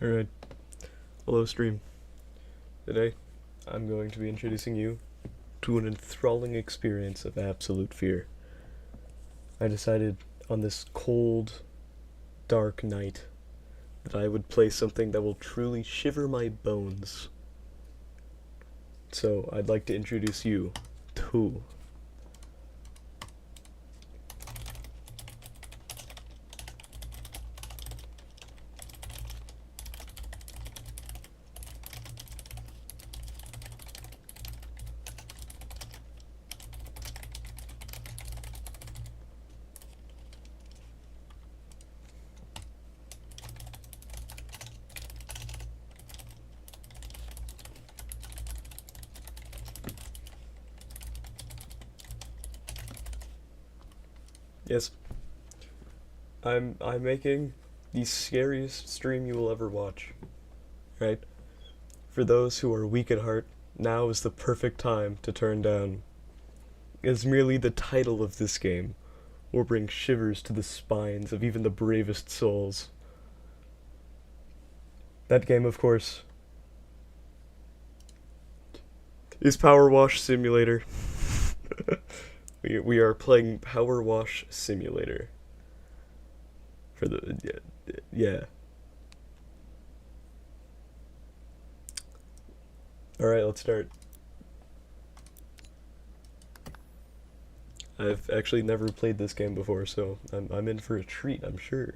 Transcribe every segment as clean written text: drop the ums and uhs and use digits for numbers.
Alright, hello stream. Today, I'm going to be introducing you to an enthralling experience of absolute fear. I decided on this cold, dark night that I would play something that will truly shiver my bones. So, I'd like to introduce you to Yes, I'm making the scariest stream you will ever watch. Right? For those who are weak at heart, now is the perfect time to turn down, as merely the title of this game will bring shivers to the spines of even the bravest souls. That game, of course, is Power Wash Simulator. We are playing Power Wash Simulator. For the, yeah. Alright, let's start. I've actually never played this game before, so I'm in for a treat, I'm sure.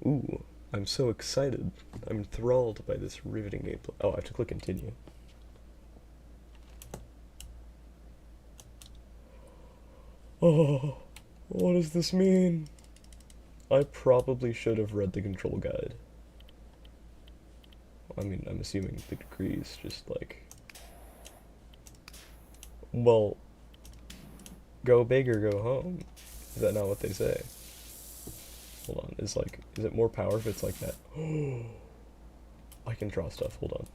Ooh, I'm so excited. I'm enthralled by this riveting gameplay. Oh, I have to click continue. Oh, what does this mean? I probably should have read the control guide. I mean, I'm assuming the decrees just like... Well, go big or go home. Is that not what they say? Hold on, is it more power if it's like that? I can draw stuff, hold on.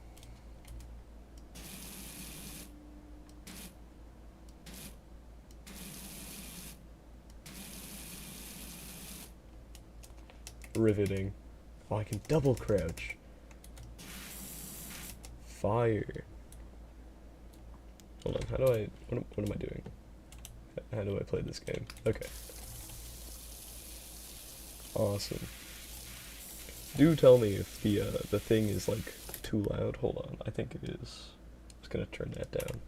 Riveting. Oh, I can double crouch. Fire. Hold on, how do I, what am I doing? How do I play this game? Okay. Awesome. Do tell me if the thing is like too loud. Hold on, I think it is. I'm just gonna turn that down.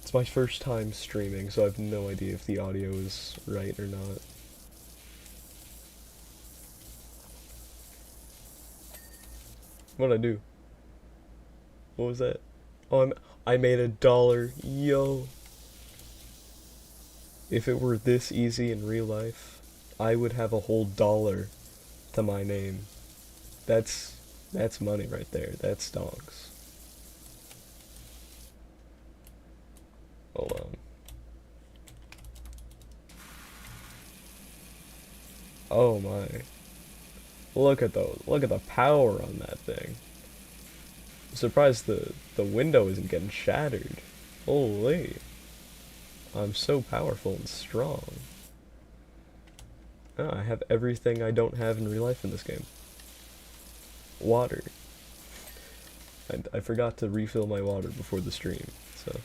It's my first time streaming, so I have no idea if the audio is right or not. What'd I do? What was that? Oh, I made $1. Yo. If it were this easy in real life, I would have a whole dollar to my name. That's money right there. That's stonks. Hold on. Oh my. Look at the power on that thing. I'm surprised the window isn't getting shattered. Holy. I'm so powerful and strong. Oh, I have everything I don't have in real life in this game. Water. I forgot to refill my water before the stream, so.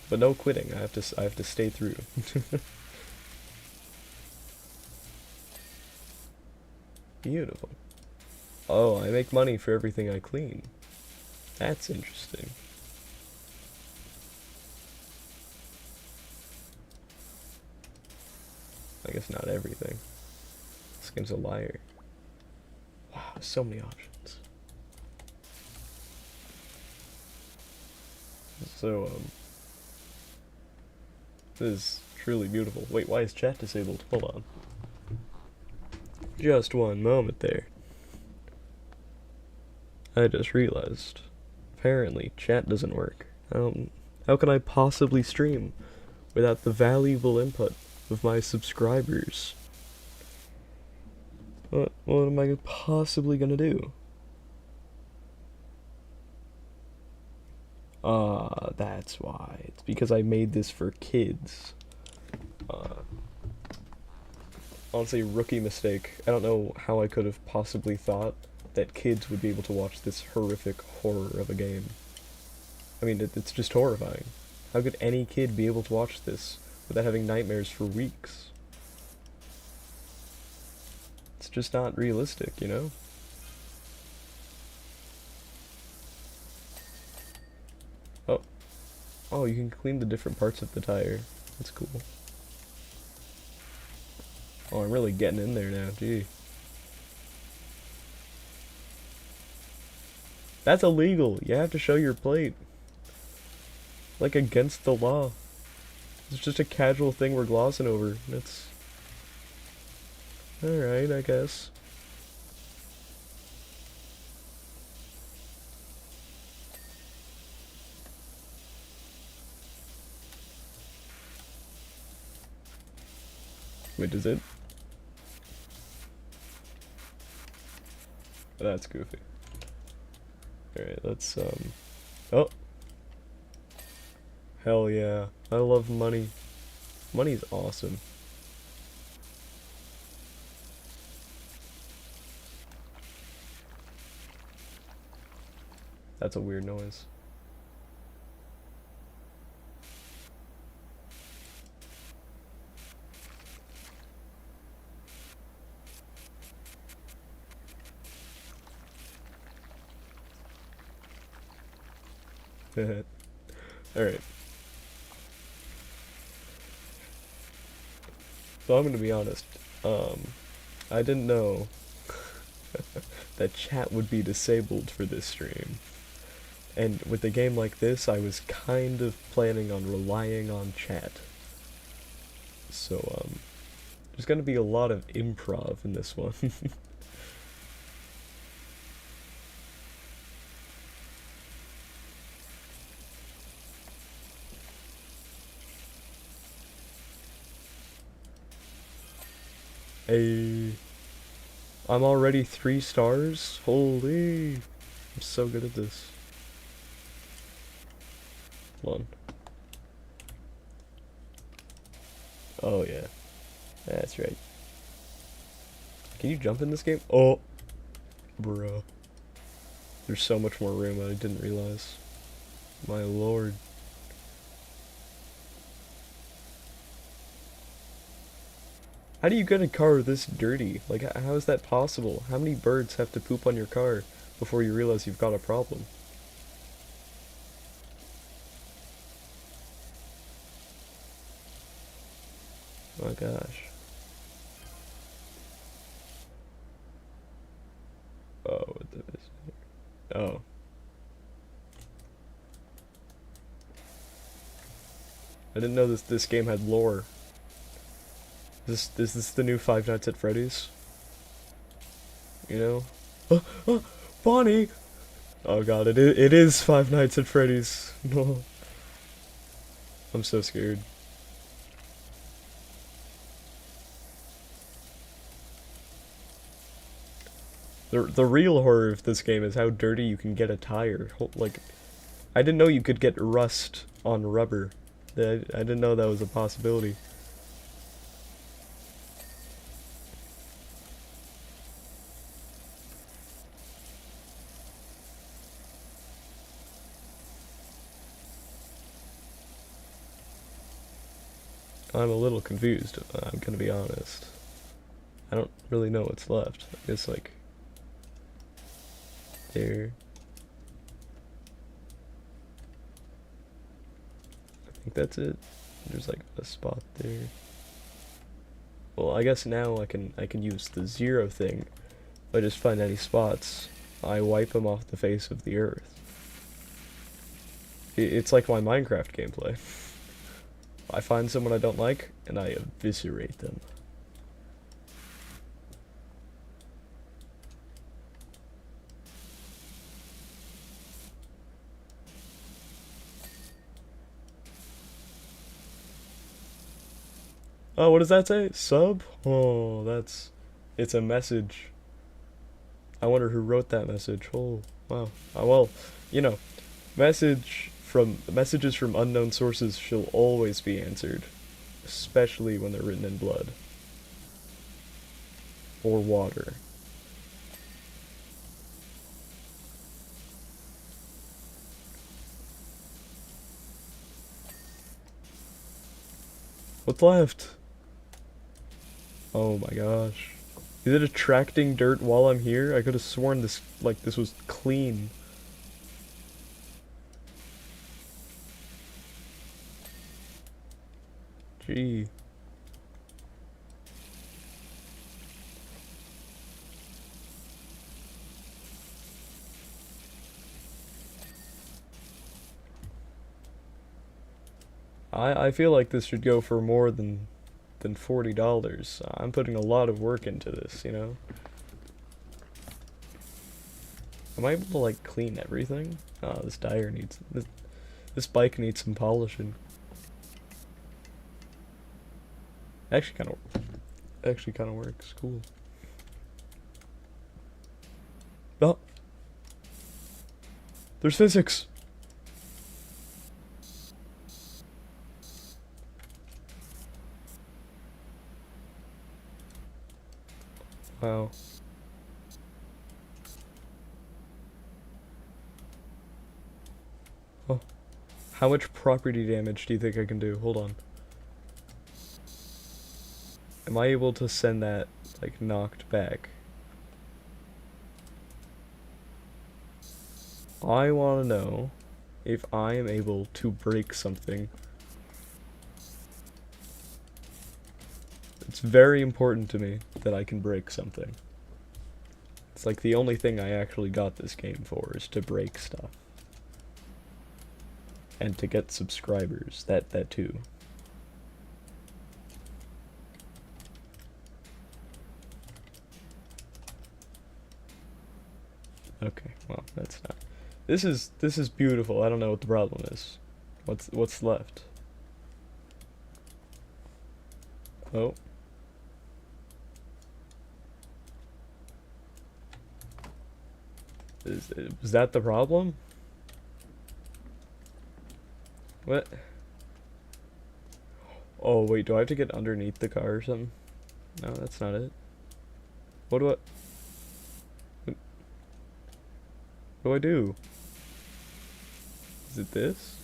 But no quitting. I have to stay through. Beautiful. Oh, I make money for everything I clean. That's interesting. I guess not everything. This game's a liar. Wow, so many options. So, this is truly beautiful. Wait, why is chat disabled? Hold on. Just one moment there. I just realized. Apparently, chat doesn't work. How can I possibly stream without the valuable input of my subscribers? What am I possibly gonna do? That's why. It's because I made this for kids. honestly, rookie mistake. I don't know how I could have possibly thought that kids would be able to watch this horrific horror of a game. I mean, it's just horrifying. How could any kid be able to watch this without having nightmares for weeks? It's just not realistic, you know? Oh. Oh, you can clean the different parts of the tire. That's cool. Oh, I'm really getting in there now, gee. That's illegal. You have to show your plate. Like, against the law. It's just a casual thing we're glossing over. It's... Alright, I guess. Wait, does it? That's goofy. Alright, let's, Oh! Hell yeah. I love money. Money's awesome. That's a weird noise. Alright. So I'm gonna be honest. I didn't know that chat would be disabled for this stream. And with a game like this, I was kind of planning on relying on chat. So, there's gonna be a lot of improv in this one. Hey, I'm already 3 stars? Holy, I'm so good at this. Hold on. Oh yeah, that's right. Can you jump in this game? Oh, bro. There's so much more room I didn't realize. My lord. How do you get a car this dirty? Like, how is that possible? How many birds have to poop on your car before you realize you've got a problem? Oh gosh. Oh, what the is Oh. I didn't know this game had lore. Is this the new Five Nights at Freddy's? You know? Bonnie! Oh god, it is Five Nights at Freddy's. No. I'm so scared. The real horror of this game is how dirty you can get a tire. Like, I didn't know you could get rust on rubber. I didn't know that was a possibility. I'm a little confused, I'm gonna be honest. I don't really know what's left. It's like... There. I think that's it. There's like a spot there. Well, I guess now I can use the 0 thing. If I just find any spots, I wipe them off the face of the earth. It's like my Minecraft gameplay. I find someone I don't like, and I eviscerate them. Oh, what does that say? Sub? Oh, it's a message. I wonder who wrote that message. Oh, wow. Well, you know, messages from unknown sources shall always be answered, especially when they're written in blood. or water. What's left? Oh my gosh. Is it attracting dirt while I'm here? I could have sworn this, like, this was clean. Gee. I feel like this should go for more than $40. I'm putting a lot of work into this, you know? Am I able to, like, clean everything? Oh, this tire needs... This bike needs some polishing. Actually kind of works. Cool. Oh! There's physics! Wow. Oh. How much property damage do you think I can do? Hold on. Am I able to send that, like, knocked back? I want to know if I am able to break something. It's very important to me that I can break something. It's like the only thing I actually got this game for is to break stuff. And to get subscribers, that too. Okay, well, that's not. This is beautiful. I don't know what the problem is. What's left? Oh. Was that the problem? What? Oh, wait, do I have to get underneath the car or something? No, that's not it. What do I do? Is it this?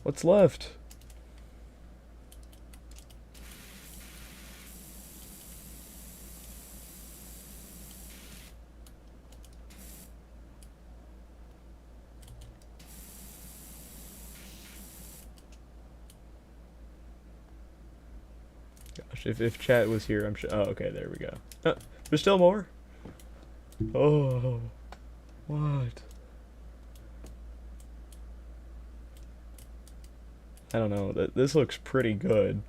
What's left? Gosh, if chat was here, I'm sure. Oh, okay, there we go. There's still more? Oh, what? I don't know. This looks pretty good.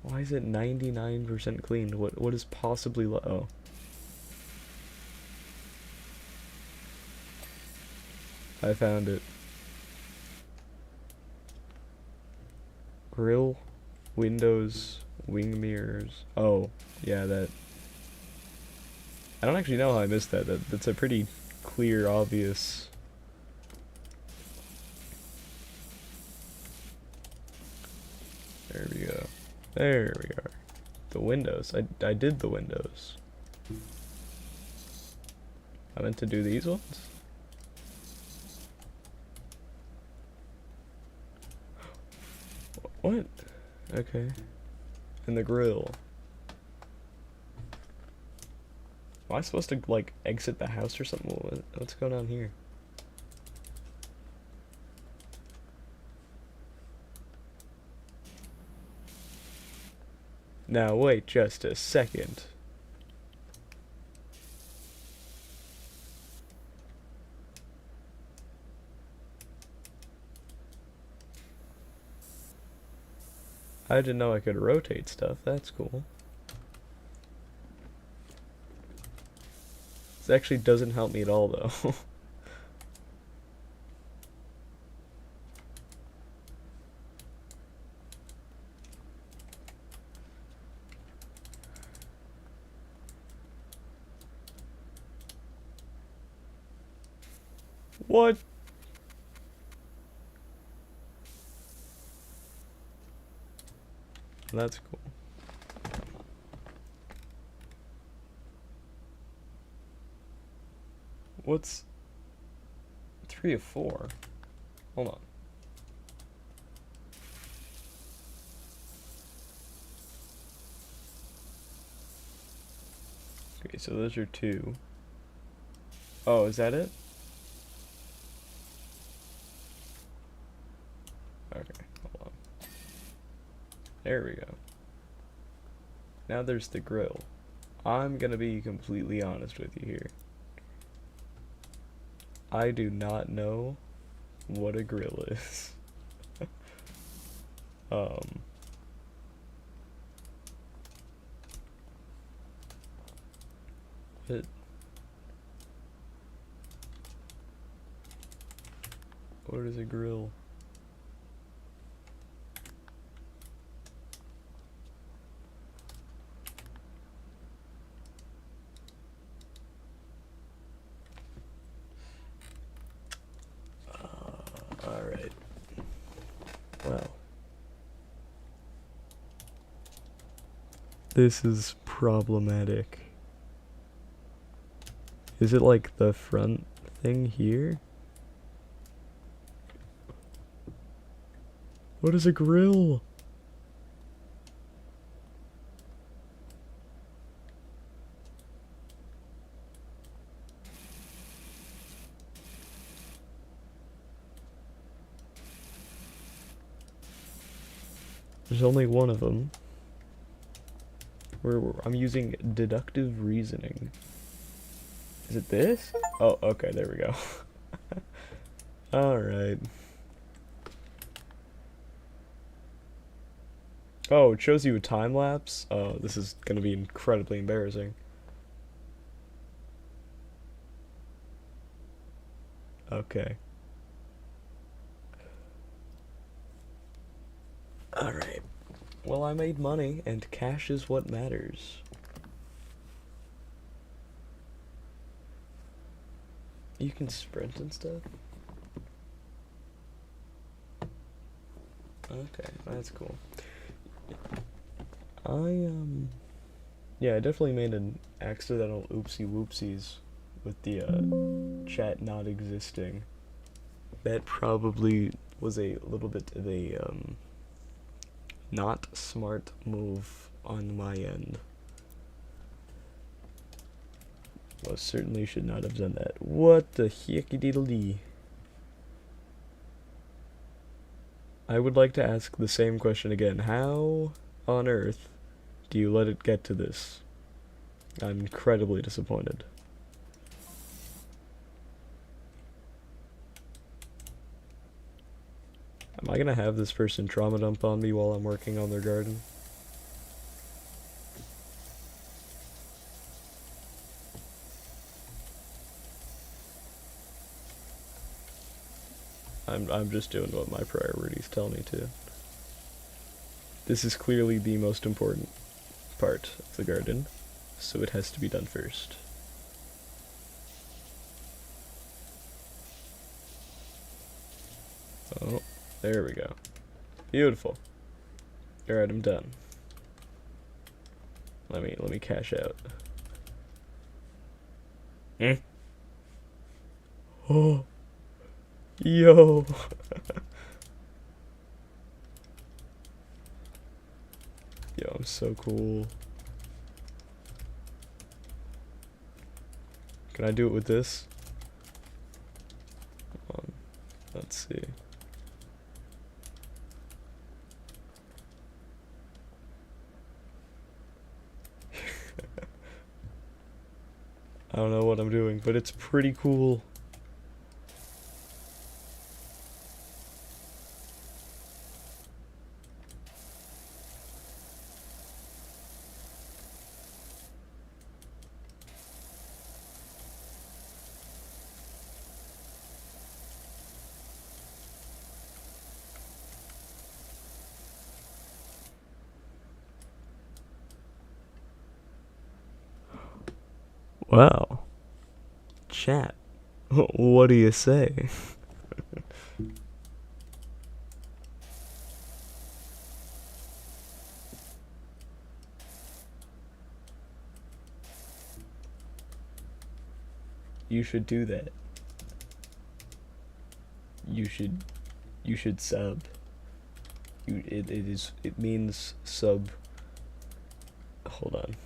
Why is it 99% clean? What is possibly oh. I found it. Grill, windows, wing mirrors. Oh, yeah, that. I don't actually know how I missed that. That's a pretty clear, obvious. There we go. There we are. The windows. I did the windows. I meant to do these ones? What? Okay. And the grill. Am I supposed to, like, exit the house or something? What's going on here? Now, wait just a second. I didn't know I could rotate stuff. That's cool. This actually doesn't help me at all, though. What? That's cool. What's 3 of 4? Hold on. Okay, so those are 2. Oh, is that it? Okay, hold on. There we go. Now there's the grill. I'm gonna be completely honest with you here. I do not know what a grill is. It, what is a grill? Alright. Well. This is problematic. Is it like the front thing here? What is a grill? There's only one of them. I'm using deductive reasoning. Is it this? Oh, okay, there we go. Alright. Oh, it shows you a time lapse? Oh, this is gonna be incredibly embarrassing. Okay. Alright. Well, I made money, and cash is what matters. You can sprint and stuff? Okay, that's cool. Yeah, I definitely made an accidental oopsie whoopsies with the, chat not existing. That probably was a little bit of a, not smart move on my end. Most certainly should not have done that. What the hecky-diddle-dee? I would like to ask the same question again. How on earth do you let it get to this? I'm incredibly disappointed. Am I gonna have this person trauma dump on me while I'm working on their garden? I'm just doing what my priorities tell me to. This is clearly the most important part of the garden, so it has to be done first. Oh, there we go. Beautiful. Alright, I'm done. Let me cash out. Oh. Yo. Yo, I'm so cool. Can I do it with this? Hold on. Let's see. I don't know what I'm doing, but it's pretty cool. Wow. Chat. What do you say? You should do that. You should sub. It means sub. Hold on.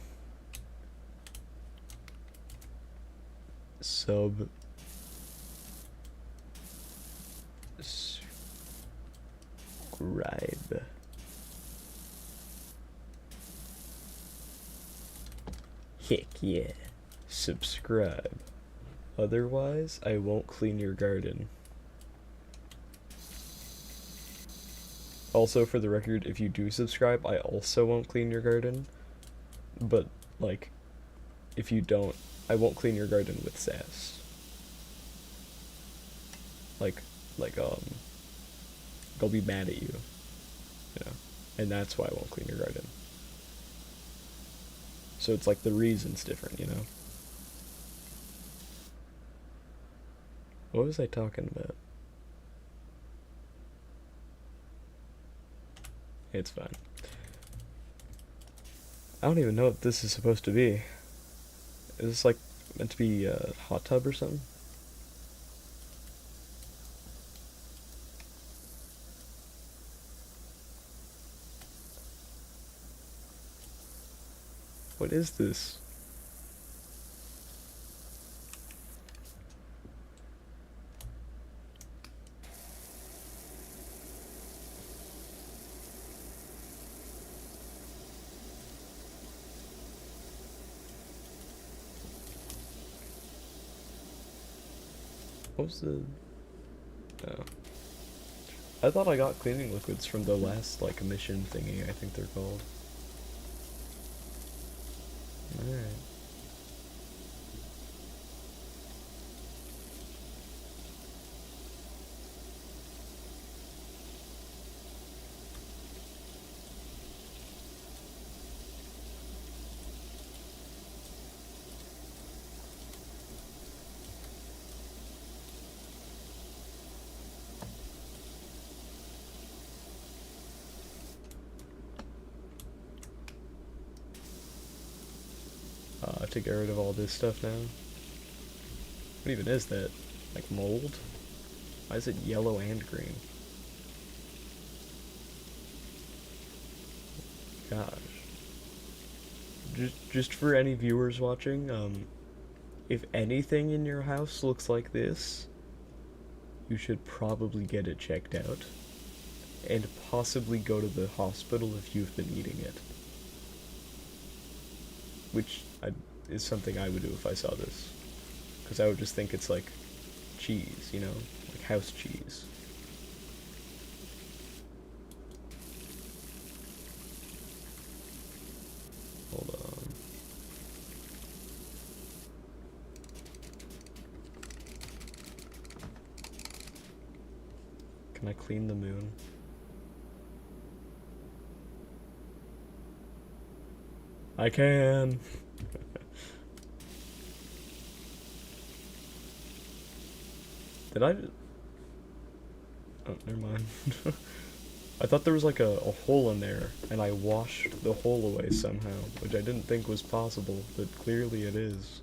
Subscribe. Heck yeah. Subscribe. Otherwise, I won't clean your garden. Also, for the record, if you do subscribe, I also won't clean your garden. But, like, if you don't, I won't clean your garden with sass. Like, I'll be mad at you. You know? And that's why I won't clean your garden. So it's like the reason's different, you know? What was I talking about? It's fine. I don't even know what this is supposed to be. Is this like meant to be a hot tub or something? What is this? What was the... Oh. I thought I got cleaning liquids from the last, like, mission thingy, I think they're called. Alright. To get rid of all this stuff now. What even is that? Like mold? Why is it yellow and green? Gosh. Just for any viewers watching, if anything in your house looks like this, you should probably get it checked out. And possibly go to the hospital if you've been eating it. Which is something I would do if I saw this. Because I would just think it's like cheese, you know? Like house cheese. Hold on. Can I clean the moon? I can! Did I... Oh, never mind. I thought there was like a hole in there, and I washed the hole away somehow, which I didn't think was possible, but clearly it is.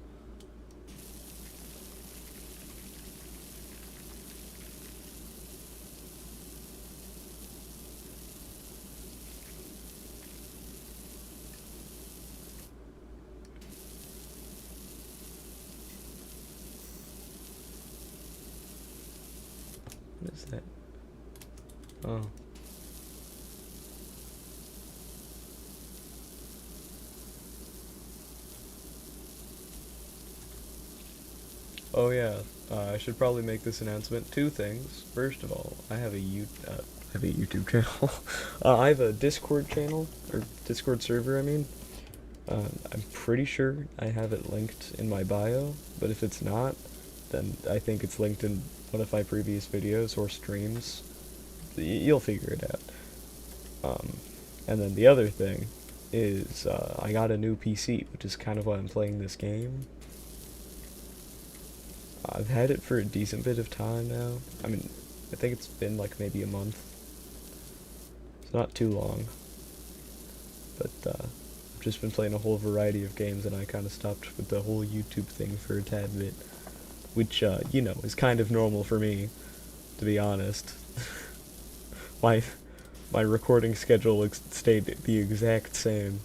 What is that? Oh. Oh yeah, I should probably make this announcement. Two things. First of all, I have a YouTube channel. I have a Discord channel, or Discord server, I mean. I'm pretty sure I have it linked in my bio, but if it's not, then I think it's linked in one of my previous videos or streams. You'll figure it out. And then the other thing is I got a new PC, which is kind of why I'm playing this game. I've had it for a decent bit of time now. I mean, I think it's been like maybe a month. It's not too long. But just been playing a whole variety of games, and I kind of stopped with the whole YouTube thing for a tad bit. which, you know, is kind of normal for me, to be honest. my my recording schedule stayed the exact same.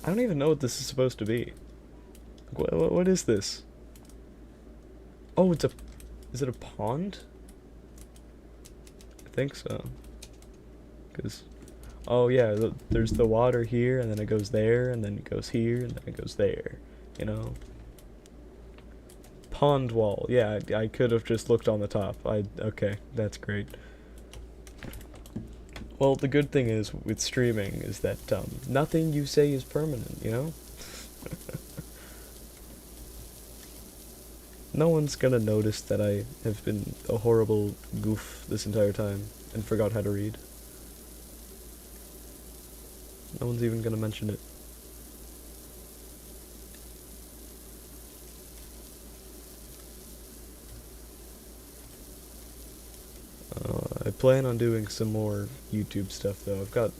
I don't even know what this is supposed to be. What is this? Oh, it's a... Is it a pond? I think so. Because... Oh yeah, there's the water here, and then it goes there, and then it goes here, and then it goes there. You know? Pond wall. Yeah, I could have just looked on the top. Okay, that's great. Well, the good thing is with streaming is that nothing you say is permanent, you know? No one's gonna notice that I have been a horrible goof this entire time and forgot how to read. No one's even gonna mention it. I plan on doing some more YouTube stuff though. I've got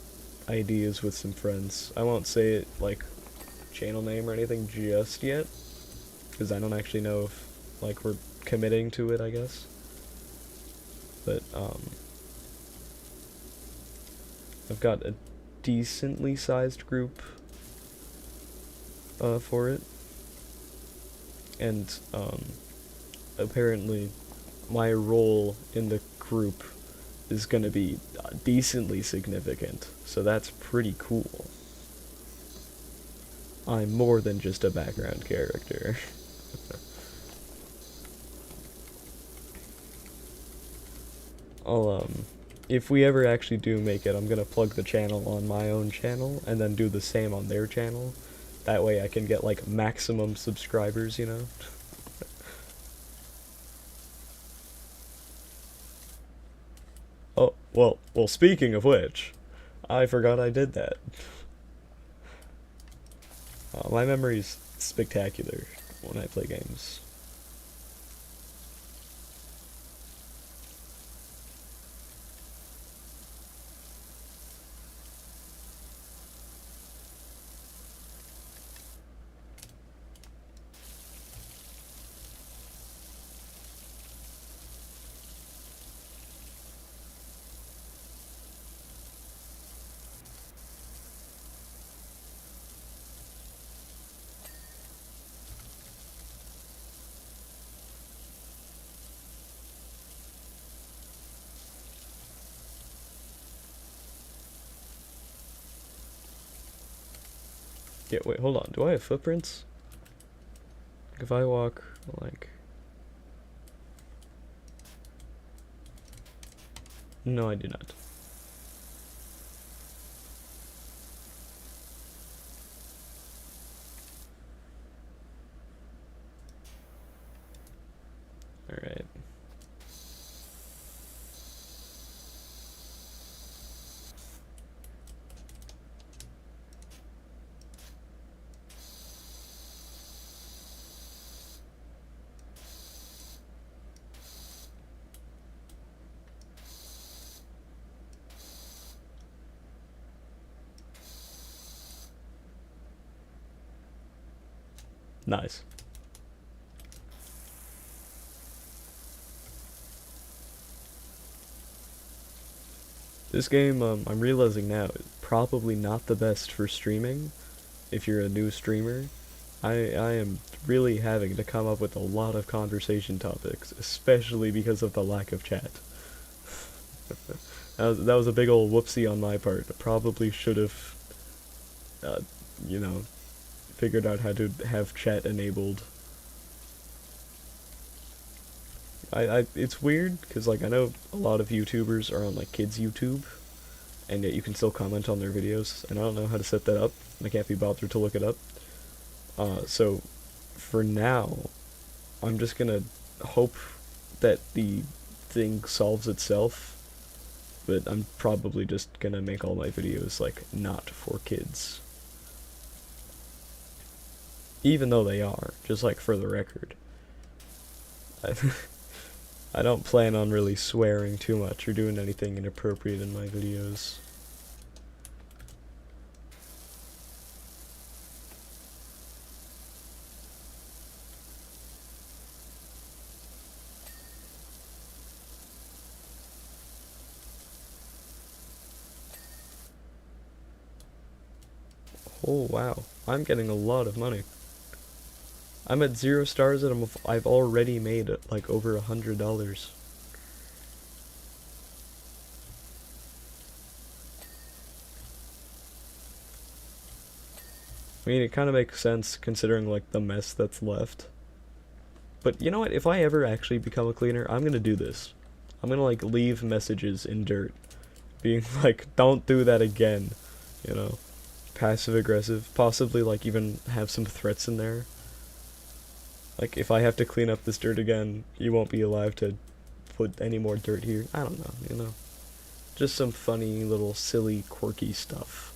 ideas with some friends. I won't say it like channel name or anything just yet, because I don't actually know if like we're committing to it, I guess. But I've got a decently sized group for it, and apparently my role in the group is gonna be decently significant, so that's pretty cool. I'm more than just a background character. I'll, if we ever actually do make it, I'm gonna plug the channel on my own channel, and then do the same on their channel. That way I can get, like, maximum subscribers, you know? Oh, well, speaking of which, I forgot I did that. My memory's spectacular when I play games. Yeah, wait, hold on. Do I have footprints? If I walk, like... No, I do not. Alright. Nice. This game, I'm realizing now, is probably not the best for streaming, if you're a new streamer. I am really having to come up with a lot of conversation topics, especially because of the lack of chat. That was a big old whoopsie on my part. I probably should have, you know, figured out how to have chat enabled. It's weird, because, like, I know a lot of YouTubers are on, like, kids' YouTube, and yet you can still comment on their videos, and I don't know how to set that up. I can't be bothered to look it up. So, for now, I'm just gonna hope that the thing solves itself, but I'm probably just gonna make all my videos, like, not for kids. Even though they are, just like for the record. I, I don't plan on really swearing too much or doing anything inappropriate in my videos. Oh wow, I'm getting a lot of money. I'm at 0 stars and I've already made like over $100. I mean, it kind of makes sense considering like the mess that's left. But you know what? If I ever actually become a cleaner, I'm gonna do this. I'm gonna like leave messages in dirt, being like, "Don't do that again," you know, passive aggressive. Possibly like even have some threats in there. Like if I have to clean up this dirt again, you won't be alive to put any more dirt here. I don't know, you know, just some funny little silly quirky stuff.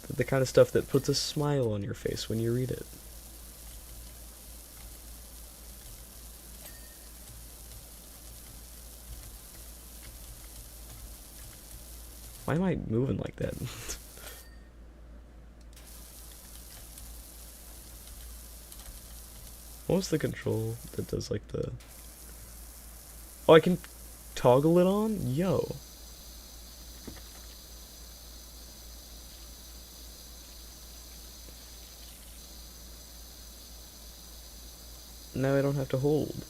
The kind of stuff that puts a smile on your face when you read it. Why am I moving like that? What was the control that does like the... Oh, I can toggle it on? Yo. Now I don't have to hold.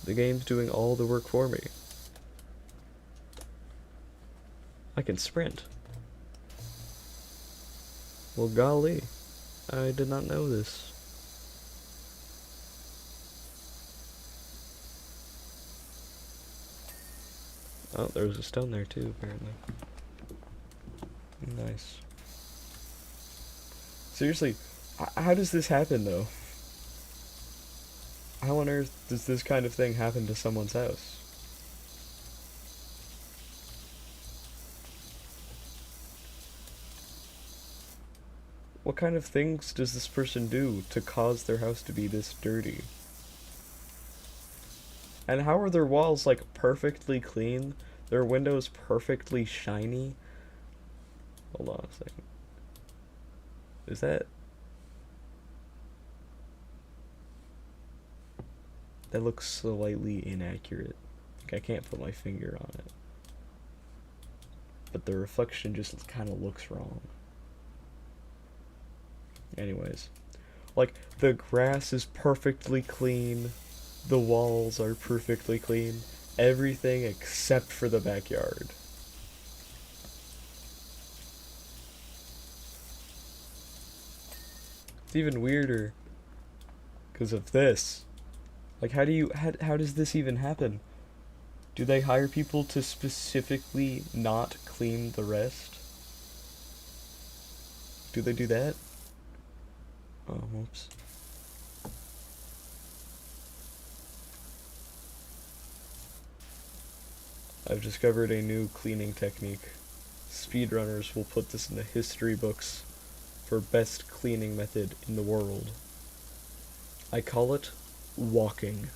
The game's doing all the work for me. I can sprint. Well, golly. I did not know this. Oh, there was a stone there too, apparently. Nice. Seriously, how does this happen, though? How on earth does this kind of thing happen to someone's house? What kind of things does this person do to cause their house to be this dirty? And how are their walls, like, perfectly clean? Their windows perfectly shiny? Hold on a second. Is that... That looks slightly inaccurate. Like, I can't put my finger on it. But the reflection just kind of looks wrong. Anyways. Like, the grass is perfectly clean. The walls are perfectly clean. Everything except for the backyard. It's even weirder because of this. Like, how does this even happen? Do they hire people to specifically not clean the rest? Do they do that? Oh, whoops. I've discovered a new cleaning technique. Speedrunners will put this in the history books for best cleaning method in the world. I call it walking.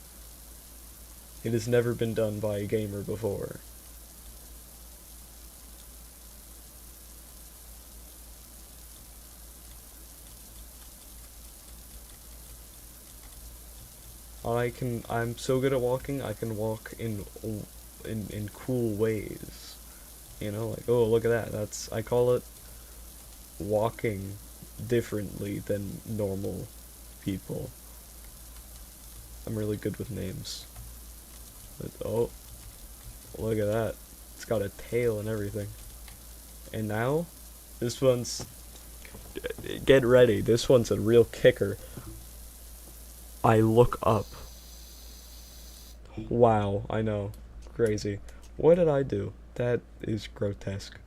It has never been done by a gamer before. I'm so good at walking, I can walk in cool ways. You know, like, oh, look at that. I call it walking differently than normal people. I'm really good with names. But, oh, look at that. It's got a tail and everything. And now, this one's... Get ready, this one's a real kicker. I look up. Wow, I know. Crazy. What did I do? That is grotesque.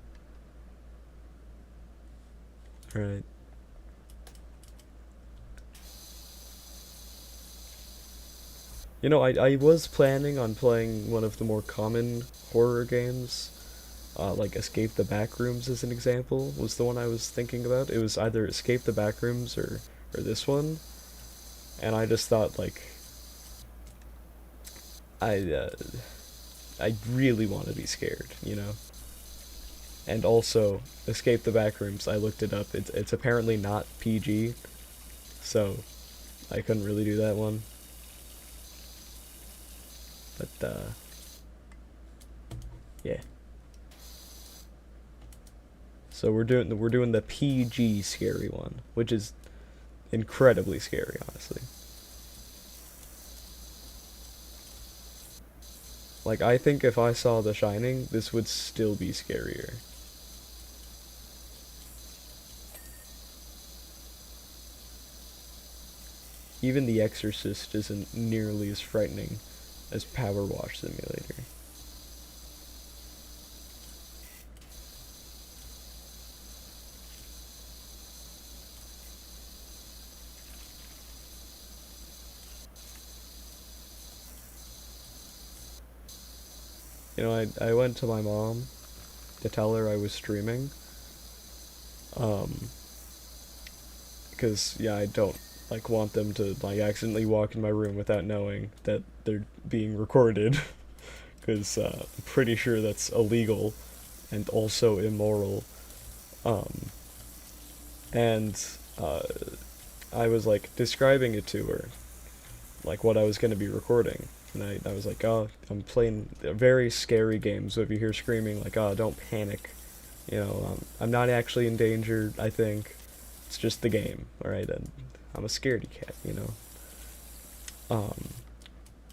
Alright. You know, I was planning on playing one of the more common horror games, like Escape the Backrooms as an example was the one I was thinking about. It was either Escape the Backrooms or this one, and I just thought like I uh, I really want to be scared, you know. And also Escape the Backrooms. I looked it up. It's apparently not PG, so I couldn't really do that one. But yeah. So we're doing the PG scary one, which is incredibly scary, honestly. Like I think if I saw The Shining, this would still be scarier. Even The Exorcist isn't nearly as frightening as Power Wash Simulator. You know, I went to my mom to tell her I was streaming. Um, because yeah, I don't like want them to like accidentally walk in my room without knowing that they're being recorded. Because I'm pretty sure that's illegal and also immoral. Um, and uh, I was like describing it to her, like what I was going to be recording. And I was like, oh, I'm playing a very scary game, so if you hear screaming, like, oh, don't panic. You know, I'm not actually in danger, I think. It's just the game, alright? And I'm a scaredy cat, you know? Um,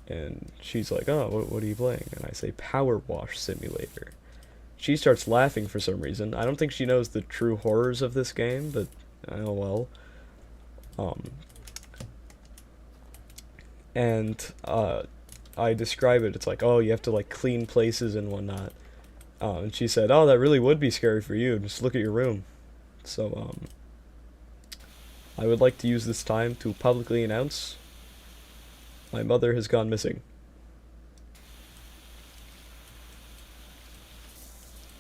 and she's like, oh, what are you playing? And I say, Power Wash Simulator. She starts laughing for some reason. I don't think she knows the true horrors of this game, but oh well. Um, and I describe it. It's like, oh, you have to like clean places and whatnot. And she said, oh, that really would be scary for you. Just look at your room. So I would like to use this time to publicly announce my mother has gone missing.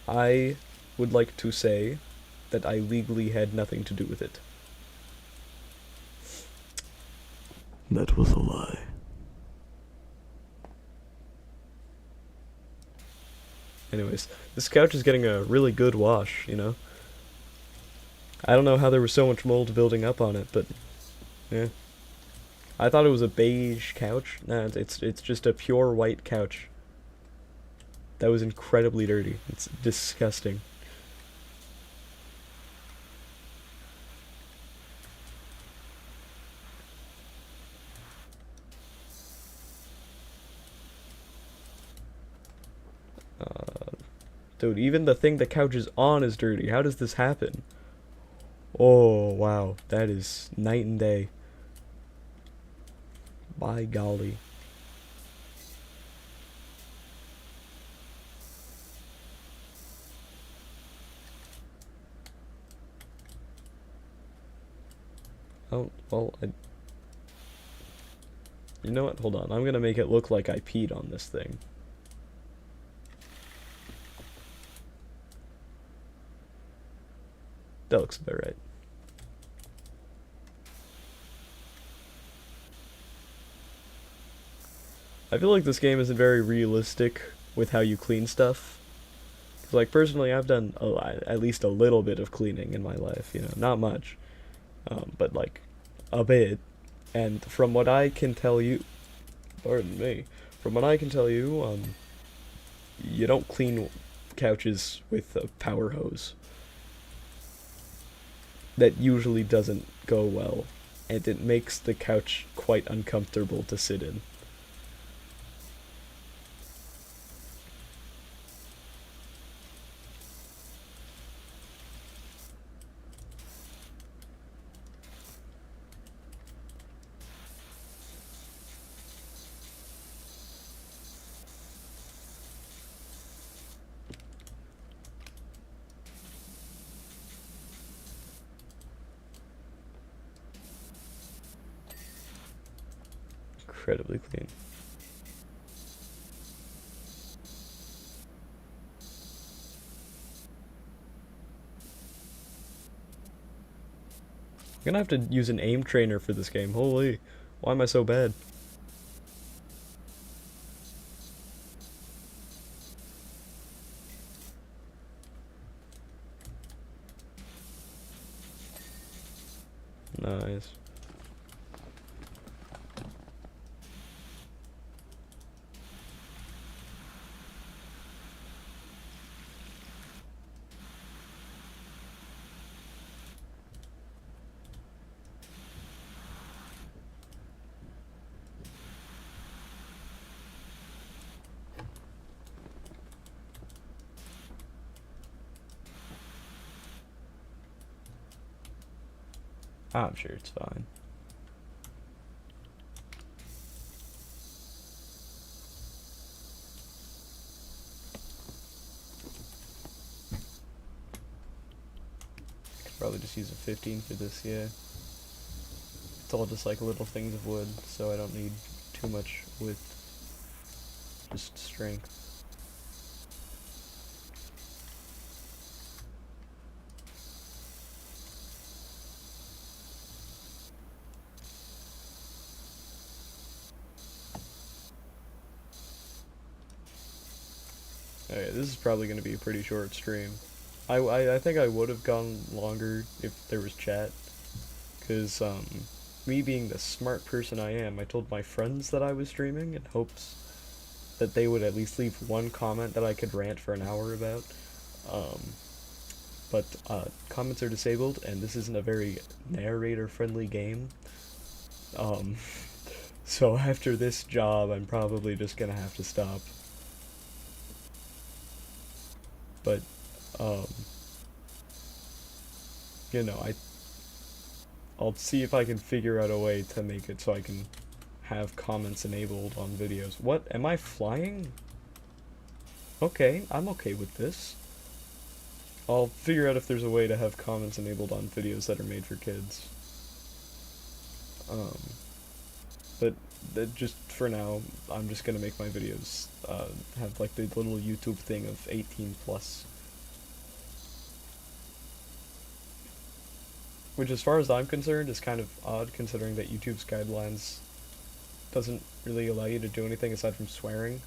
I would like to say that I legally had nothing to do with it. That was a lie. Anyways, this couch is getting a really good wash, you know? I don't know how there was so much mold building up on it, but yeah. I thought it was a beige couch. Nah, it's just a pure white couch. That was incredibly dirty. It's disgusting. Uh, Dude, even the thing the couch is on is dirty. How does this happen? Oh, wow. That is night and day. By golly. Oh, well, you know what? Hold on. I'm gonna make it look like I peed on this thing. That looks about right. I feel like this game isn't very realistic with how you clean stuff. 'Cause, like, personally, I've done at least a little bit of cleaning in my life, you know, not much, but like a bit. And from what I can tell you, pardon me, from what I can tell you, you don't clean couches with a power hose. That usually doesn't go well, and it makes the couch quite uncomfortable to sit in. Incredibly clean. I'm gonna have to use an aim trainer for this game. Holy, why am I so bad? Nice. I'm sure it's fine. I could probably just use a 15 for this, yeah. It's all just like little things of wood, so I don't need too much with just strength. Okay, this is probably going to be a pretty short stream. I think I would have gone longer if there was chat, because, me being the smart person I am, I told my friends that I was streaming in hopes that they would at least leave one comment that I could rant for an hour about. But comments are disabled, and this isn't a very narrator-friendly game. So after this job, I'm probably just gonna have to stop. But, um, you know, I'll see if I can figure out a way to make it so I can have comments enabled on videos. What? Am I flying? Okay, I'm okay with this. I'll figure out if there's a way to have comments enabled on videos that are made for kids. But just for now, I'm just gonna make my videos have like the little YouTube thing of 18 plus. Which, as far as I'm concerned, is kind of odd considering that YouTube's guidelines doesn't really allow you to do anything aside from swearing.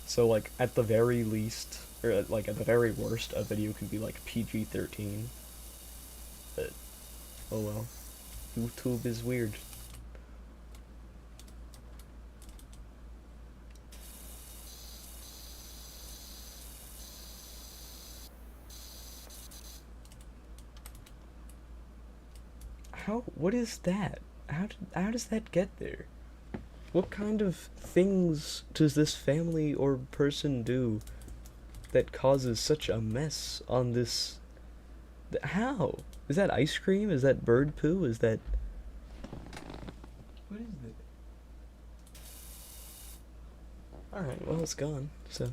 So, like, at the very least, or like at the very worst, a video can be like PG-13. But, oh well. YouTube is weird. What is that? How does that get there? What kind of things does this family or person do that causes such a mess on this? How? Is that ice cream? Is that bird poo? Is that... What is it? Alright, well, it's gone, so...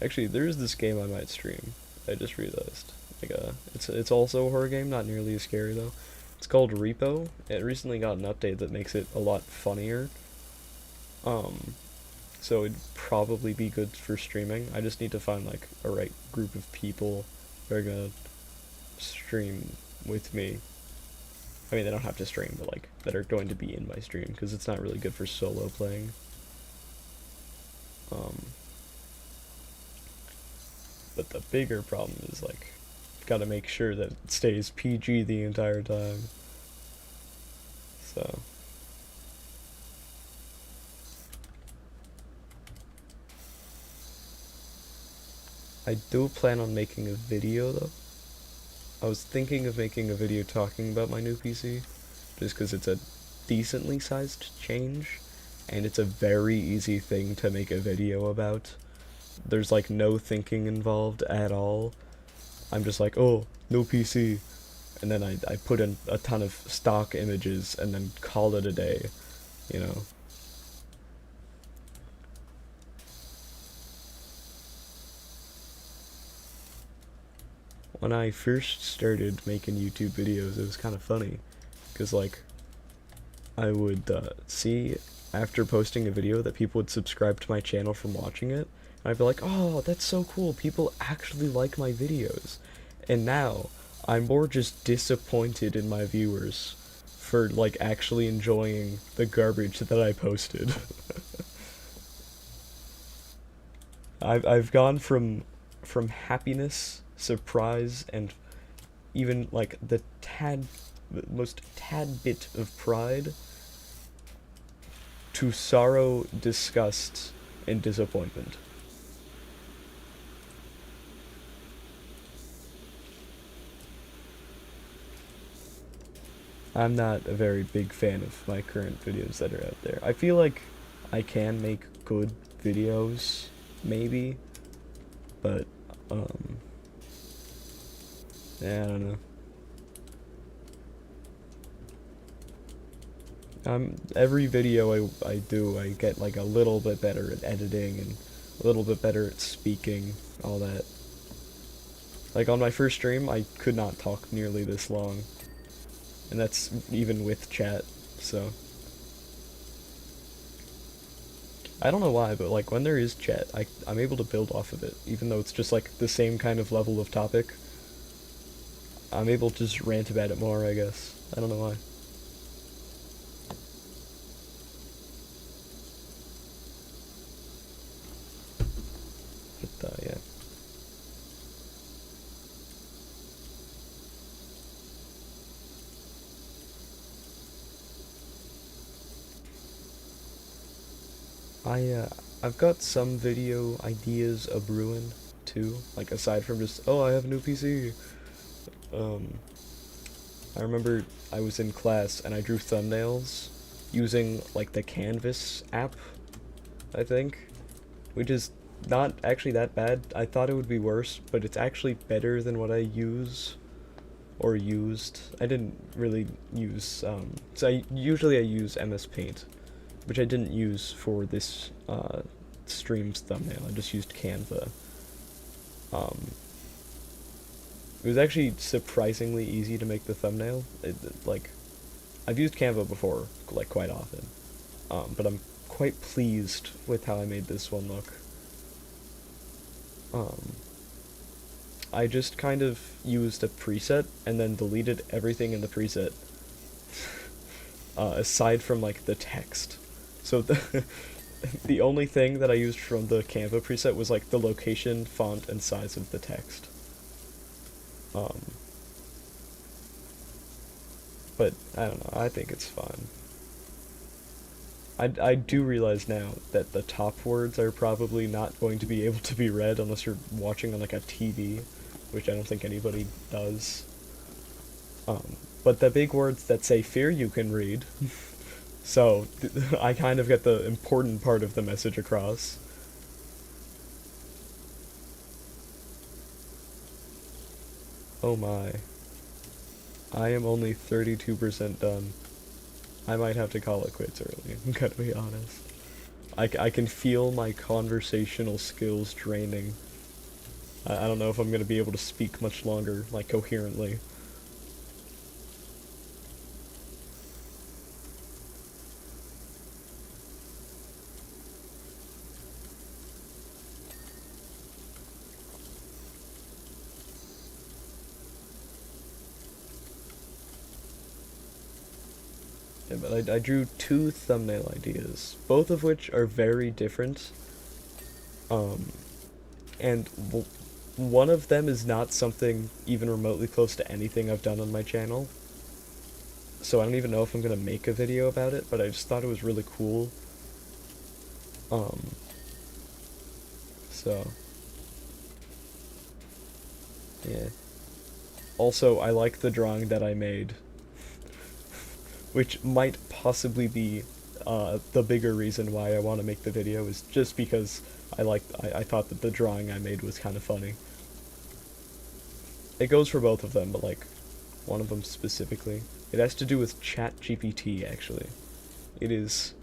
Actually, there's this game I might stream. I just realized. Like, it's also a horror game, not nearly as scary though. It's called Repo. It recently got an update that makes it a lot funnier. So it'd probably be good for streaming. I just need to find like a right group of people who are gonna stream with me. I mean, they don't have to stream, but like that are going to be in my stream because it's not really good for solo playing. But the bigger problem is, like, gotta make sure that it stays PG the entire time. So. I do plan on making a video, though. I was thinking of making a video talking about my new PC, just because it's a decently sized change, and it's a very easy thing to make a video about. There's like no thinking involved at all. I'm just like, oh, no PC, and then I put in a ton of stock images and then call it a day, you know. When I first started making YouTube videos, it was kind of funny, because like, I would see after posting a video that people would subscribe to my channel from watching it. And I'd be like, oh, that's so cool. People actually like my videos. And now I'm more just disappointed in my viewers for like actually enjoying the garbage that I posted. I've gone from happiness, surprise, and even like the most tad bit of pride to sorrow, disgust, and disappointment. I'm not a very big fan of my current videos that are out there. I feel like I can make good videos, maybe, but, yeah, I don't know. Every video I do, I get like a little bit better at editing and a little bit better at speaking, all that. Like on my first stream, I could not talk nearly this long, and that's even with chat, so. I don't know why, but like when there is chat, I'm able to build off of it, even though it's just like the same kind of level of topic. I'm able to just rant about it more, I guess. I don't know why. But, yeah. I've got some video ideas a brewing, too. Like, aside from just, oh, I have a new PC. I remember I was in class and I drew thumbnails using, like, the Canvas app, I think. Which is not actually that bad. I thought it would be worse, but it's actually better than what I use or used. I didn't really use, so usually I use MS Paint, which I didn't use for this stream's thumbnail. I just used Canva. It was actually surprisingly easy to make the thumbnail. Like, I've used Canva before, like, quite often, but I'm quite pleased with how I made this one look. I just kind of used a preset and then deleted everything in the preset, aside from, like, the text. So the only thing that I used from the Canva preset was, like, the location, font, and size of the text. But, I don't know, I think it's fine. I do realize now that the top words are probably not going to be able to be read unless you're watching on, like, a TV, which I don't think anybody does. But the big words that say fear you can read. So, I kind of get the important part of the message across. Oh my. I am only 32% done. I might have to call it quits early, I'm gonna be honest. I can feel my conversational skills draining. I don't know if I'm gonna be able to speak much longer, like, coherently. Yeah, but I drew two thumbnail ideas, both of which are very different. And one of them is not something even remotely close to anything I've done on my channel. So I don't even know if I'm gonna make a video about it, but I just thought it was really cool. So, yeah. Also, I like the drawing that I made, which might possibly be the bigger reason why I want to make the video, is just because I thought that the drawing I made was kind of funny. It goes for both of them, but, like, one of them specifically. It has to do with ChatGPT, actually. It is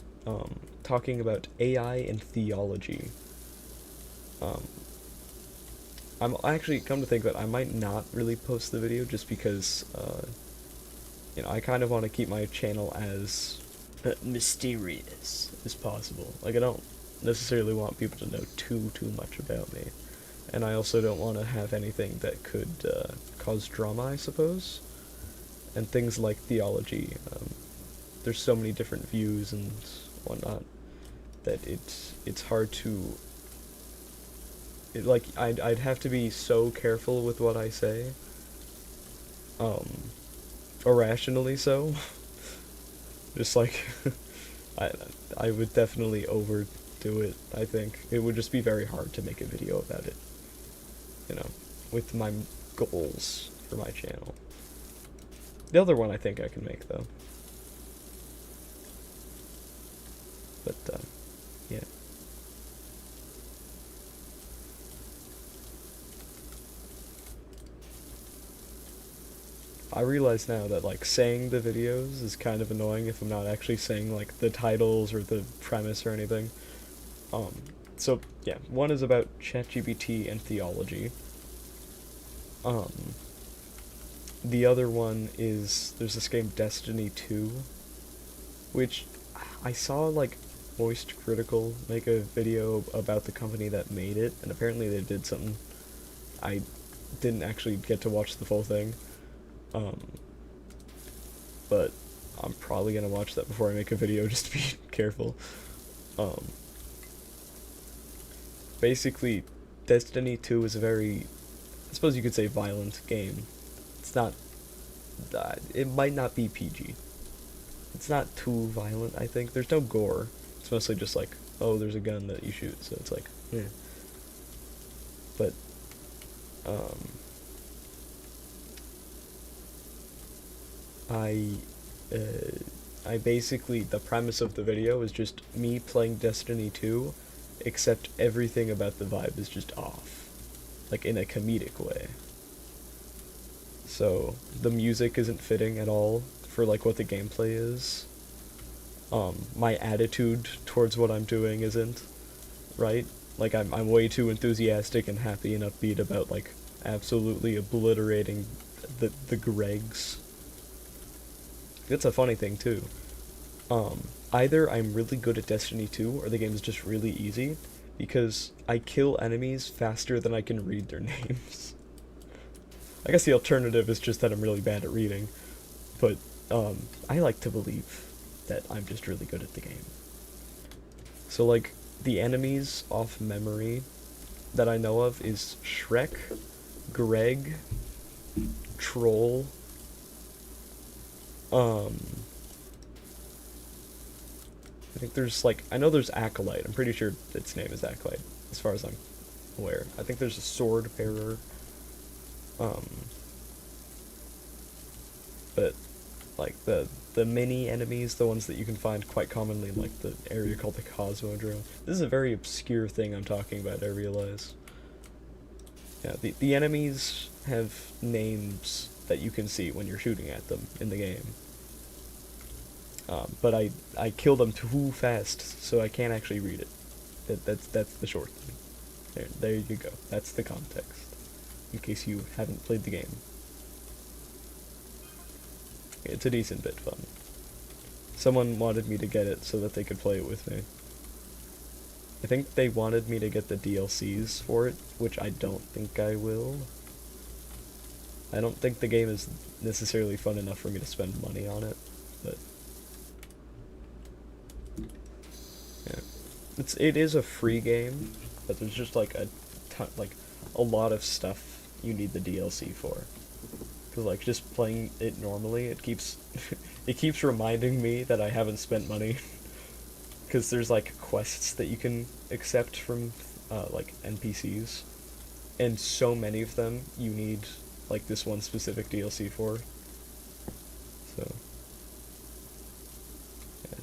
talking about AI and theology. I'm actually, come to think of it, I might not really post the video just because, you know, I kind of want to keep my channel as mysterious as possible. Like, I don't necessarily want people to know too much about me. And I also don't want to have anything that could cause drama, I suppose. And things like theology. There's so many different views and whatnot that it's hard to... I'd have to be so careful with what I say. Irrationally so. Just like... I, I would definitely overdo it, I think. It would just be very hard to make a video about it. You know, with my goals for my channel. The other one I think I can make, though. But, yeah. I realize now that, like, saying the videos is kind of annoying if I'm not actually saying, like, the titles or the premise or anything. So, yeah, one is about ChatGPT and theology. The other one is, there's this game Destiny 2, which I saw, like, Moist Critical make a video about the company that made it, and apparently they did something. I didn't actually get to watch the full thing, but I'm probably gonna watch that before I make a video, just to be careful. Basically, Destiny 2 is a very, I suppose you could say, violent game. It's not, it might not be PG. It's not too violent, I think. There's no gore. It's mostly just like, oh, there's a gun that you shoot, so it's like, yeah. But, I basically, the premise of the video is just me playing Destiny 2, except everything about the vibe is just off. Like, in a comedic way. So, the music isn't fitting at all for, like, what the gameplay is. My attitude towards what I'm doing isn't, right? Like, I'm way too enthusiastic and happy and upbeat about, like, absolutely obliterating the Gregs. That's a funny thing, too. Either I'm really good at Destiny 2, or the game is just really easy, because I kill enemies faster than I can read their names. I guess the alternative is just that I'm really bad at reading, but, I like to believe that I'm just really good at the game. So, like, the enemies off memory that I know of is Shrek, Greg, Troll, I think there's, like, I know there's Acolyte. I'm pretty sure its name is Acolyte, as far as I'm aware. I think there's a Sword Bearer. But, like, the mini enemies, the ones that you can find quite commonly in, like, the area called the Cosmodrome. This is a very obscure thing I'm talking about, I realize. Yeah, the enemies have names that you can see when you're shooting at them in the game. But I kill them too fast, so I can't actually read it. That's the short thing. There you go. That's the context, in case you haven't played the game. It's a decent bit fun. Someone wanted me to get it so that they could play it with me. I think they wanted me to get the DLCs for it, which I don't think I will. I don't think the game is necessarily fun enough for me to spend money on it, but... yeah. It is a free game, but there's just, like, a lot of stuff you need the DLC for. Cause, like, just playing it normally, it keeps it keeps reminding me that I haven't spent money. Cause there's, like, quests that you can accept from like NPCs, and so many of them you need, like, this one specific DLC for. So yeah.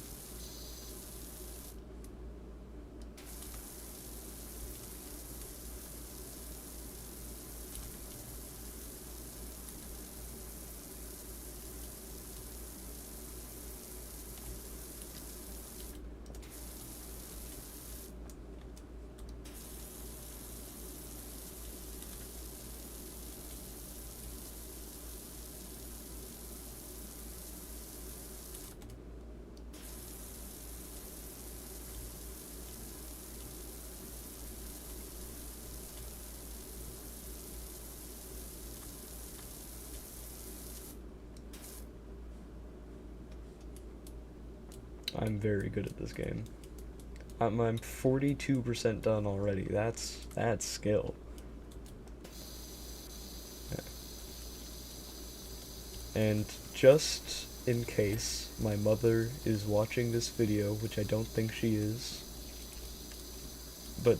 I'm very good at this game. I'm 42% done already. That's skill. Yeah. And just in case my mother is watching this video, which I don't think she is, but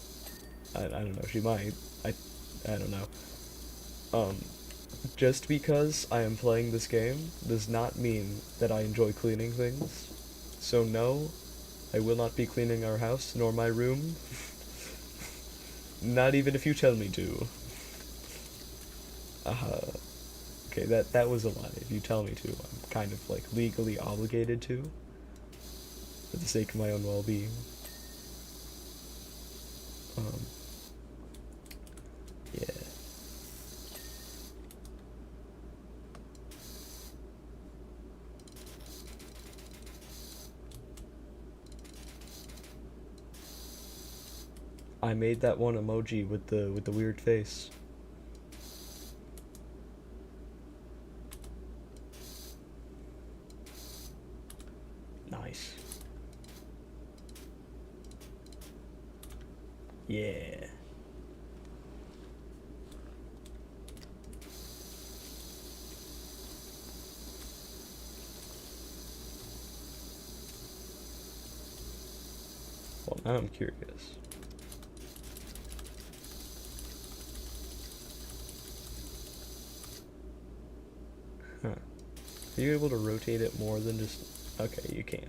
I don't know, she might. I don't know. Just because I am playing this game does not mean that I enjoy cleaning things. So no, I will not be cleaning our house nor my room. Not even if you tell me to. Okay, that was a lie. If you tell me to, I'm kind of like legally obligated to, for the sake of my own well-being. Yeah. I made that one emoji with the weird face. Nice. Yeah. Well, now I'm curious. Huh. Are you able to rotate it more than just... Okay, you can't.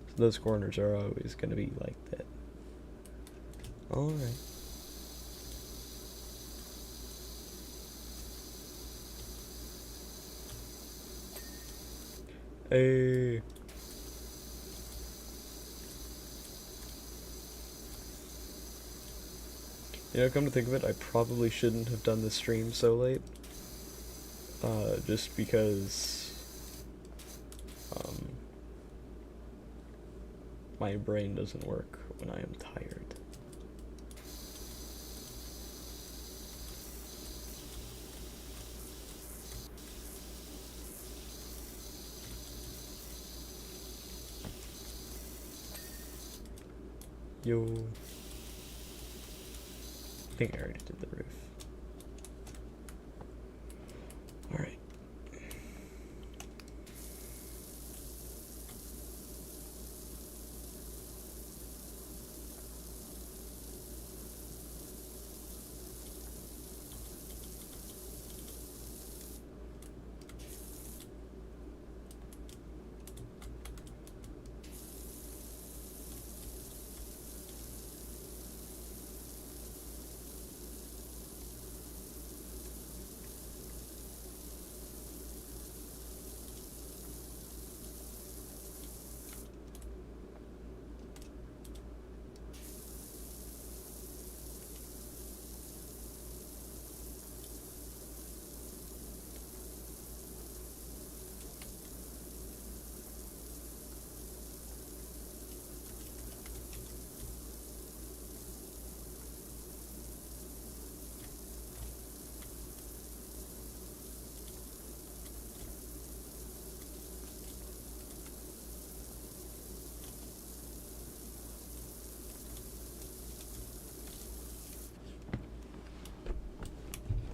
So those corners are always gonna be like that. Alright. Hey. You know, come to think of it, I probably shouldn't have done this stream so late. Just because... my brain doesn't work when I am tired. Yo. I think I already did the roof. Alright.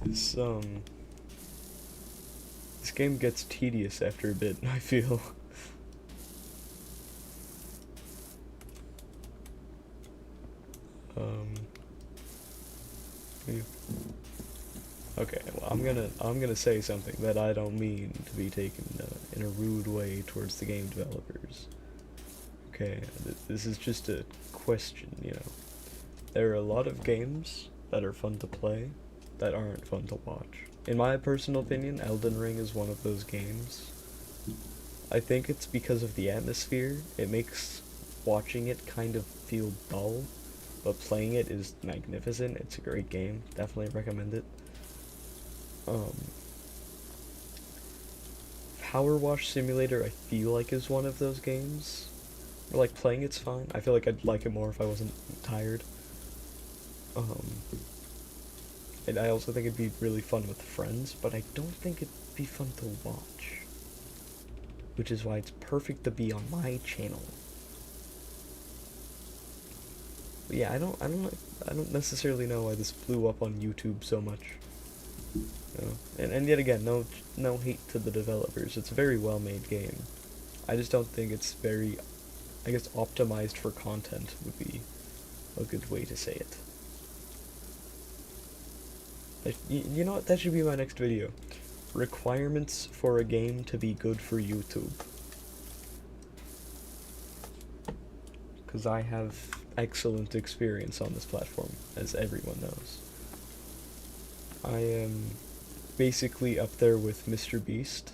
This, this game gets tedious after a bit, I feel. Yeah. Okay, well, I'm gonna say something that I don't mean to be taken in a rude way towards the game developers. Okay, this is just a question, you know. There are a lot of games that are fun to play that aren't fun to watch. In my personal opinion, Elden Ring is one of those games. I think it's because of the atmosphere. It makes watching it kind of feel dull, but playing it is magnificent. It's a great game. Definitely recommend it. Power Wash Simulator, I feel like, is one of those games. Or, like, playing it's fine. I feel like I'd like it more if I wasn't tired. And I also think it'd be really fun with friends, but I don't think it'd be fun to watch. which is why it's perfect to be on my channel. But yeah, I don't necessarily know why this blew up on YouTube so much. You know? And yet again, no hate to the developers. It's a very well made game. I just don't think it's very, I guess, optimized for content would be a good way to say it. You know what? That should be my next video. Requirements for a game to be good for YouTube. Because I have excellent experience on this platform, as everyone knows. I am basically up there with MrBeast.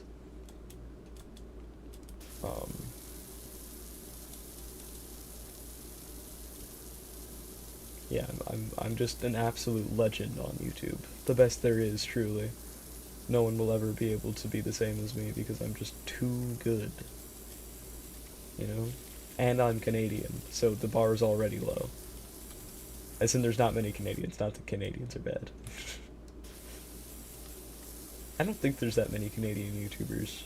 Yeah, I'm just an absolute legend on YouTube. The best there is, truly. No one will ever be able to be the same as me because I'm just too good. You know? And I'm Canadian, so the bar is already low. As in, there's not many Canadians, not that Canadians are bad. I don't think there's that many Canadian YouTubers.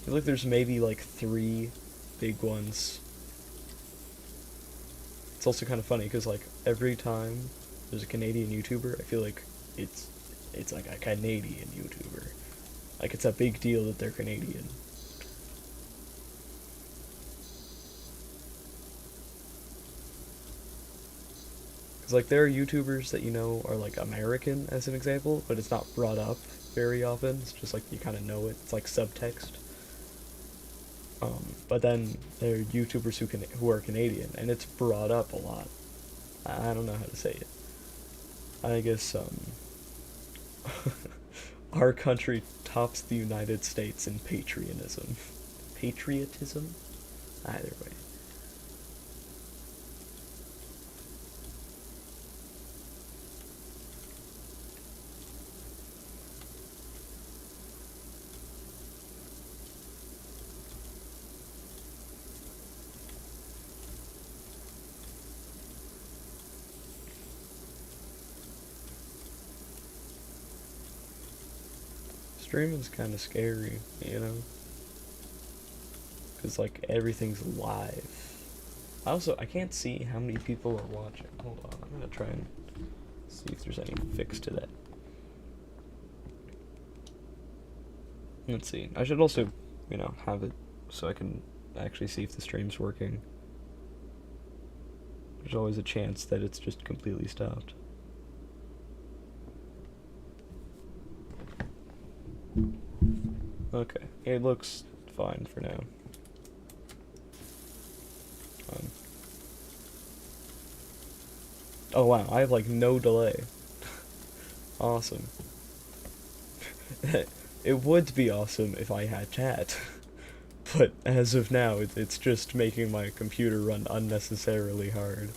I feel like there's maybe like 3 big ones. It's also kind of funny because like every time there's a Canadian YouTuber, I feel like it's like a Canadian YouTuber. Like it's a big deal that they're Canadian. Because like there are YouTubers that you know are like American as an example, but it's not brought up very often. It's just like you kind of know it. It's like subtext. But then there are YouTubers who are Canadian, and it's brought up a lot. I don't know how to say it. I guess our country tops the United States in patriotism. Patriotism? Either way. Streaming's kind of scary, you know? Because, like, everything's live. I can't see how many people are watching. Hold on, I'm gonna try and see if there's any fix to that. Let's see. I should also, you know, have it so I can actually see if the stream's working. There's always a chance that it's just completely stopped. Okay, it looks fine for now. Oh wow, I have like no delay. Awesome. It would be awesome if I had chat, but as of now, it's just making my computer run unnecessarily hard.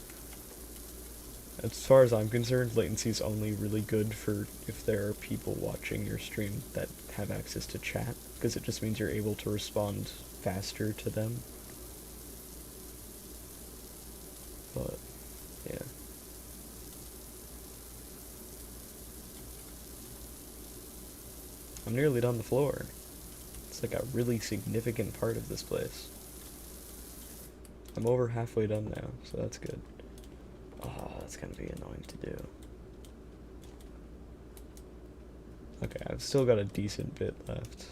As far as I'm concerned, latency is only really good for if there are people watching your stream that have access to chat, because it just means you're able to respond faster to them. But, yeah. I'm nearly done the floor. It's like a really significant part of this place. I'm over halfway done now, so that's good. Oh, that's gonna be annoying to do. Okay, I've still got a decent bit left.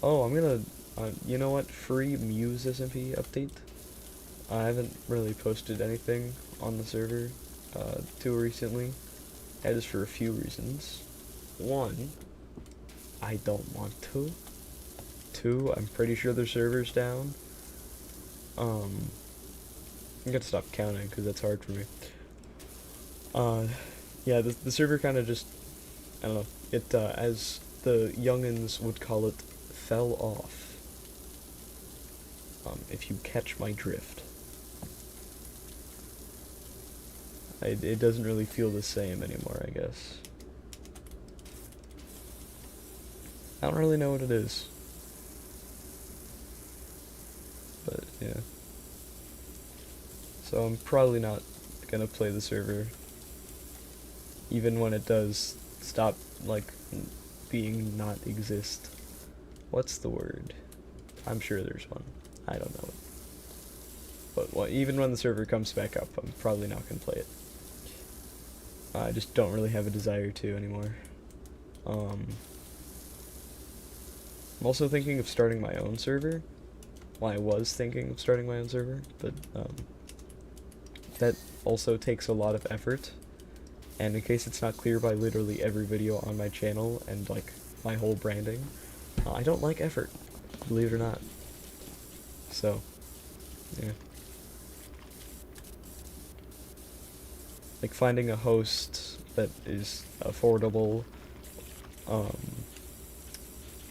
Oh, I'm gonna, you know what, free Muse SMP update. I haven't really posted anything on the server too recently. That is for a few reasons. 1, I don't want to. 2, I'm pretty sure their server's down. I'm gonna stop counting because that's hard for me. Yeah, the server kind of just, I don't know, it, as the youngins would call it, fell off. If you catch my drift. It doesn't really feel the same anymore, I guess. I don't really know what it is. But, yeah. So I'm probably not gonna play the server, even when it does stop, like, being not exist. What's the word? I'm sure there's one. I don't know it. But even when the server comes back up, I'm probably not gonna play it. I just don't really have a desire to anymore. I'm also thinking of starting my own server. Well, I was thinking of starting my own server, but that also takes a lot of effort. And in case it's not clear by literally every video on my channel and like my whole branding, I don't like effort, believe it or not. So, yeah. Like finding a host that is affordable,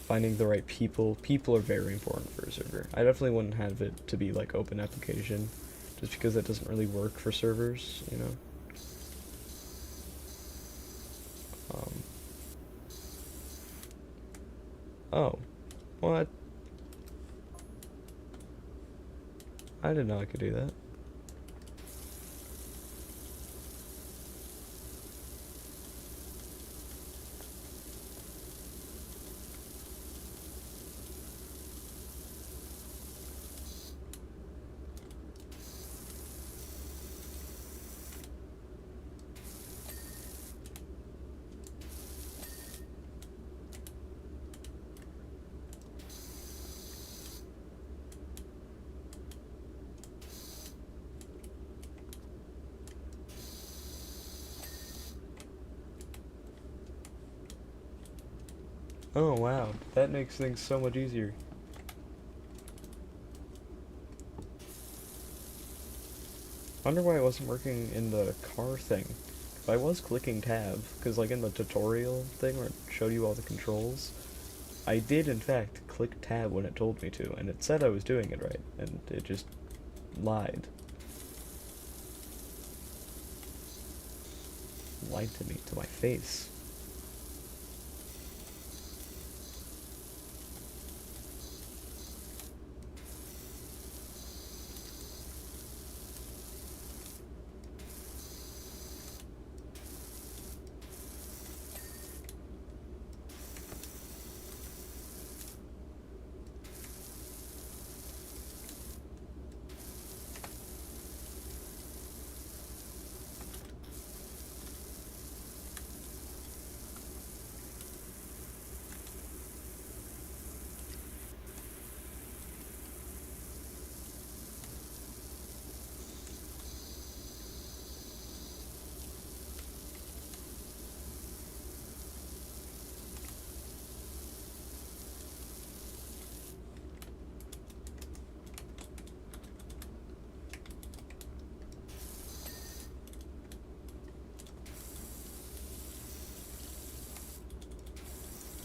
finding the right people. People are very important for a server. I definitely wouldn't have it to be like open application, just because that doesn't really work for servers, you know? Oh. What? I didn't know I could do that. Oh wow, that makes things so much easier. Wonder why it wasn't working in the car thing. I was clicking tab, because like in the tutorial thing where it showed you all the controls, I did in fact click tab when it told me to, and it said I was doing it right, and it just lied. Lied to me, to my face.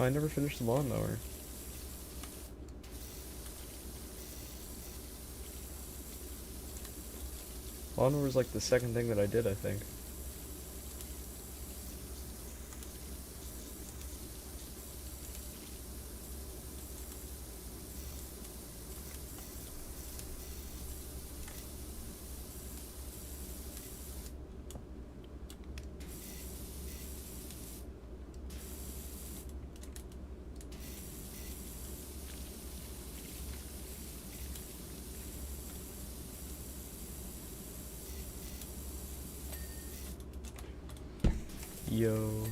Oh, I never finished the lawnmower. Lawnmower was like the second thing that I did, I think. Yo.